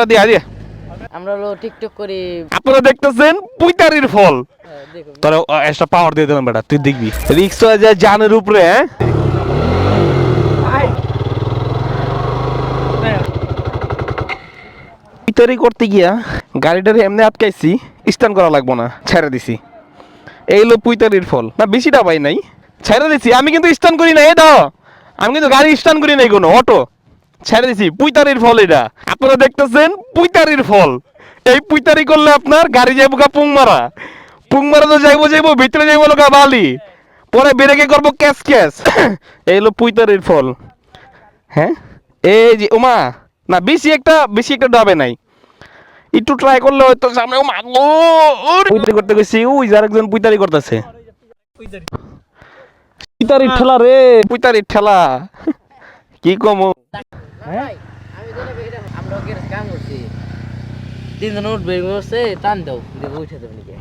আমরা দিয়ে আমরা হলো টিকটক করি। আপনারা দেখতেছেন পুইতারির ফল। তোরা একটা পাওয়ার দিয়ে দিলাম বেটা, তুই দেখবি রিক্স হয়ে যায় জানের উপরে। পুইতারি করতে গিয়া গাড়িটারে এমনি আটকাইছি, স্ট্যান্ড করা লাগবো না, ছেড়ে দিছি। এই হলো পুইতারির ফল। না বেশিটা পাই নাই, ছেড়ে দিছি। আমি কিন্তু স্ট্যান্ড করি নাই, দাও আমি কিন্তু গাড়ি স্ট্যান্ড করি নাই, কোনো অটো ছেড়ে দিছি। পুইতারির ফল এটা, আপনারা দেখতেছেন পুইতারির ফল। এই পুইতারি করলে আপনার গাড়ি যাইব গা পুংমারা। পুংমারা তো যাইবো ভিতরে যাইবো লোকা বালি, পরে বেরেকে করবো ক্যাশ ক্যাশ। এই হলো পুইতারির ফল। হ্যাঁ এই যে ওমা, না বেশি একটা ডাবে নাই, একটু ট্রাই করলে হয়তো সামনে। ও মা গো, পুইতারি করতে গেছি, ওই যে আরেকজন পুইতারি করতেছে। পুইতারির ঠেলা রে, পুইতারির ঠেলা কি কম। ভাই আমি তো আমরা ওকে কাম করছি, তিনজন উঠবে বসে টান দাও দেখো উঠে দেবে নাকি।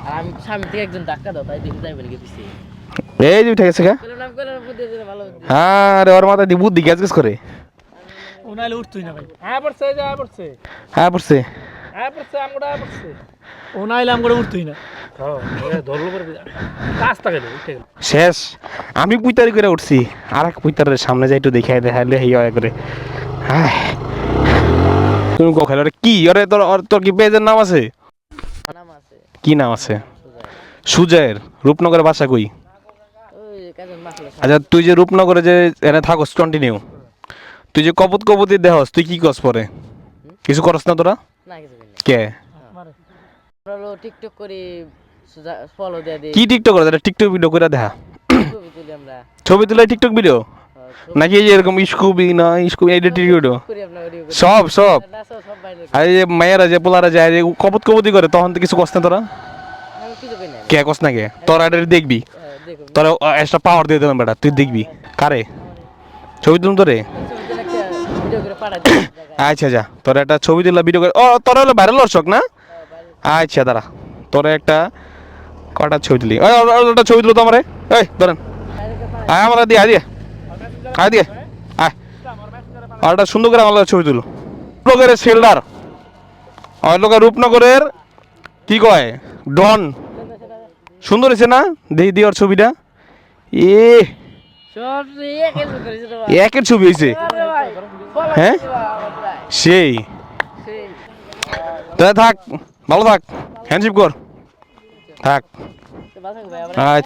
আর আমি সামনে থেকে একজন ধাক্কা দাও, তাই দেখি যাইবে নাকি পিছিয়ে। এই যে উঠে গেছে গা। নাম করে বুদ্ধি দিলে ভালো। হ্যাঁ রে, ওর মাথায় দিয়ে বুদ্ধি গ্যাস গ্যাস করে। ও নাইলে উঠতই না ভাই। হ্যাঁ পড়ছে, পড়ছে আমগোটা। ও নাইলে আমগোটা উঠতই না। ধরলো পরে রাস্তা গেল উঠে গেল শেষ। আমি পুইতারি করে উঠছি, আর এক পুইতারের সামনে যাই একটু দেখাইলে হিয়া করে। হ্যাঁ তুমি কো খেলো কি? ওরে তোর কি পেজের নাম আছে? নাম আছে। কি নাম আছে? সুজয়ের। রূপনগরের বাসা কই? ওই কাজের মাসলা। আচ্ছা তুই যে রূপনগরে যে এনে থাকস কন্টিনিউ, তুই যে কপতি দেহস, তুই কি করস পরে? কিছু করস না তোরা? না কিছু না। কে? আমরা হলো টিকটক করি, ফলো দিয়ে দিই। কি টিকটক করে? টিকটক ভিডিও করে দেখা, ছবি তুলি আমরা। ছবি তুলে টিকটক ভিডিও নাকি? এই যে এরকম স্কুবি না স্কুবি এডিটিং ভিডিও করি আমরা ভিডিও করি। সব না সব বাইরে। আর এই যে মায়েরা যে পোলারা যায় যে কপতি করে, তখন তো কিছু কষ্ট না তোরা? আমি কিছু করি না। কে কষ্ট না কে? তোরা এটা দেখবি, দেখো তোরা একটা পাওয়ার দিয়ে দিলাম বেটা, তুই দেখবি কারে ছবি তুলুন তোরে। ভিডিও করে পাঠাই দিই। আচ্ছা যা, তোরা একটা ছবি তুললা ভিডিও করে। ও তোরা হলো ভাইরাল দর্শক না? আচ্ছা দাঁড়া, তোরা একটা কটা ছবি তুলি। ওটা ছবি তুলো তো আমারে, এই ধরেন আয় আমার দিয়ে আয় দিয়ে আয় দিয়ে আয়, আর একটা সুন্দর করে আমার ছবি তুলো। রূপনগরের সেলদার, আমার লোকের রূপনগরের কি কয় ডন। সুন্দর হয়েছে না? দেখি দিয়ে ওর ছবিটা। এ একের ছবি হয়েছে। হ্যাঁ সেই তাহলে থাক, ভালো থাক, হ্যান্ডশিপ কর, থাক। আচ্ছা।